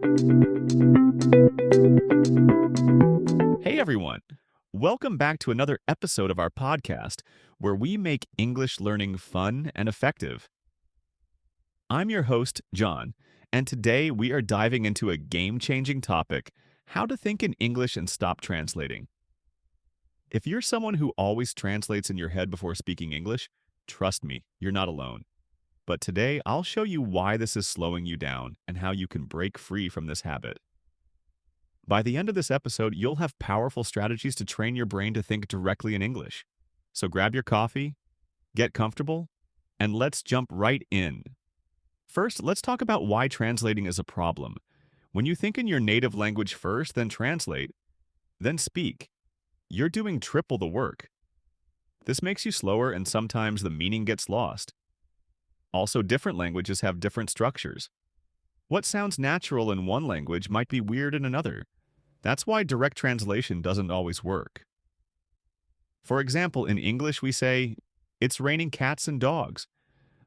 Hey everyone! Welcome back to another episode of our podcast where we make English learning fun and effective. I'm your host, John, and today we are diving into a game-changing topic, how to think in English and stop translating. If you're someone who always translates in your head before speaking English, trust me, you're not alone. But today I'll show you why this is slowing you down and how you can break free from this habit. By the end of this episode, you'll have powerful strategies to train your brain to think directly in English. So grab your coffee, get comfortable, and let's jump right in. First, let's talk about why translating is a problem. When you think in your native language first, then translate, then speak, you're doing triple the work. This makes you slower and sometimes the meaning gets lost. Also, different languages have different structures. What sounds natural in one language might be weird in another. That's why direct translation doesn't always work. For example, in English we say, "It's raining cats and dogs."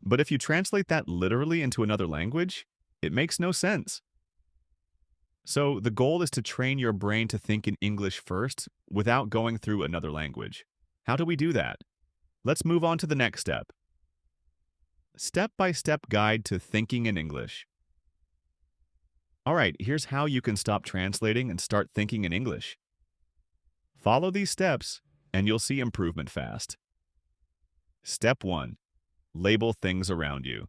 But if you translate that literally into another language, it makes no sense. So the goal is to train your brain to think in English first without going through another language. How do we do that? Let's move on to the next step. Step-by-step guide to thinking in English. All right, here's how you can stop translating and start thinking in English. Follow these steps, and you'll see improvement fast. Step 1. Label things around you.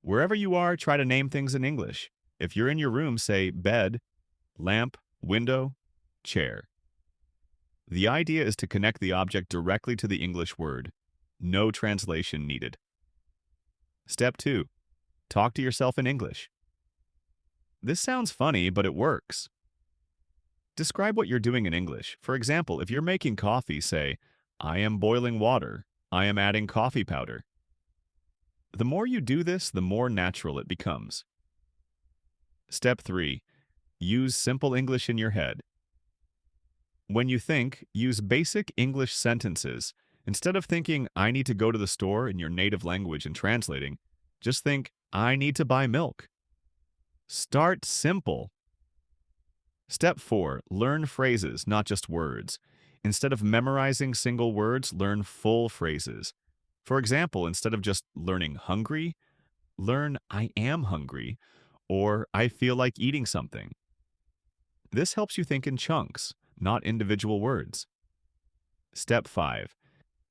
Wherever you are, try to name things in English. If you're in your room, say bed, lamp, window, chair. The idea is to connect the object directly to the English word. No translation needed. Step 2. Talk to yourself in English. This sounds funny, but it works. Describe what you're doing in English. For example, if you're making coffee, say, "I am boiling water. I am adding coffee powder." The more you do this, the more natural it becomes. Step 3. Use simple English in your head. When you think, use basic English sentences. Instead of thinking, "I need to go to the store" in your native language and translating, just think, "I need to buy milk." Start simple. Step 4. Learn phrases, not just words. Instead of memorizing single words, learn full phrases. For example, instead of just learning hungry, learn "I am hungry" or "I feel like eating something." This helps you think in chunks, not individual words. Step 5.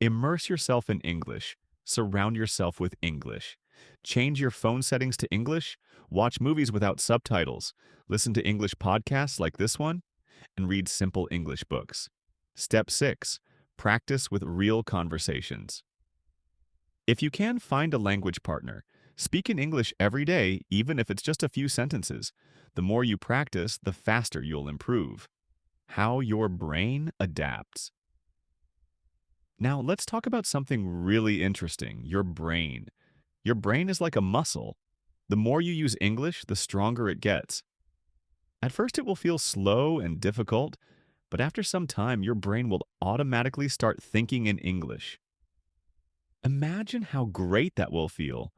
Immerse yourself in English. Surround yourself with English. Change your phone settings to English, watch movies without subtitles, listen to English podcasts like this one, and read simple English books. Step 6. Practice with real conversations. If you can, find a language partner. Speak in English every day, even if it's just a few sentences. The more you practice, the faster you'll improve. How your brain adapts. Now, let's talk about something really interesting, your brain. Your brain is like a muscle. The more you use English, the stronger it gets. At first, it will feel slow and difficult, but after some time, your brain will automatically start thinking in English. Imagine how great that will feel.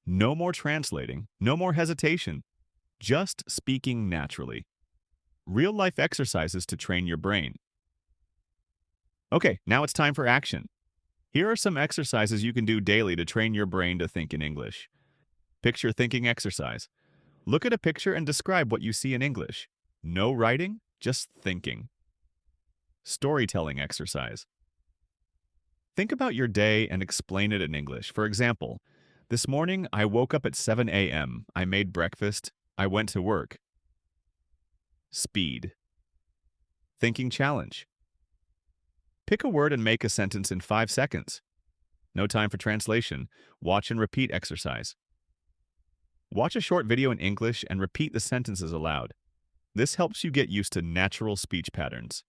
No more translating, no more hesitation, just speaking naturally. Real-life exercises to train your brain. Okay, now it's time for action. Here are some exercises you can do daily to train your brain to think in English. Picture thinking exercise. Look at a picture and describe what you see in English. No writing, just thinking. Storytelling exercise. Think about your day and explain it in English. For example, "This morning I woke up at 7 a.m. I made breakfast. I went to work." Speed. Thinking challenge. Pick a word and make a sentence in 5 seconds. No time for translation. Watch and repeat exercise. Watch a short video in English and repeat the sentences aloud. This helps you get used to natural speech patterns.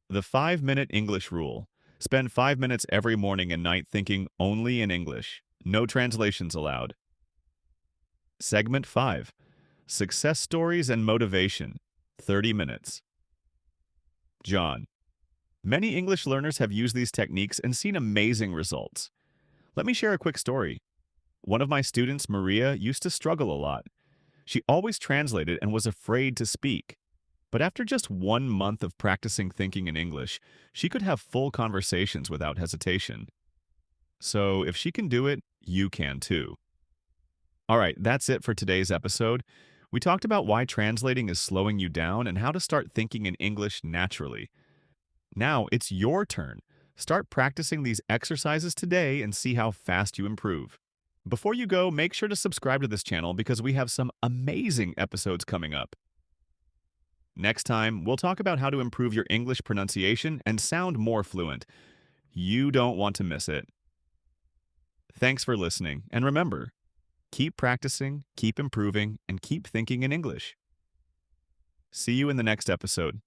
The 5-minute English rule. Spend 5 minutes every morning and night thinking only in English. No translations allowed. Segment 5. Success stories and motivation. 30 minutes. John. Many English learners have used these techniques and seen amazing results. Let me share a quick story. One of my students, Maria, used to struggle a lot. She always translated and was afraid to speak. But after just 1 month of practicing thinking in English, she could have full conversations without hesitation. So if she can do it, you can too. All right, that's it for today's episode. We talked about why translating is slowing you down and how to start thinking in English naturally. Now it's your turn. Start practicing these exercises today and see how fast you improve. Before you go, make sure to subscribe to this channel because we have some amazing episodes coming up. Next time, we'll talk about how to improve your English pronunciation and sound more fluent. You don't want to miss it. Thanks for listening, and remember, keep practicing, keep improving, and keep thinking in English. See you in the next episode.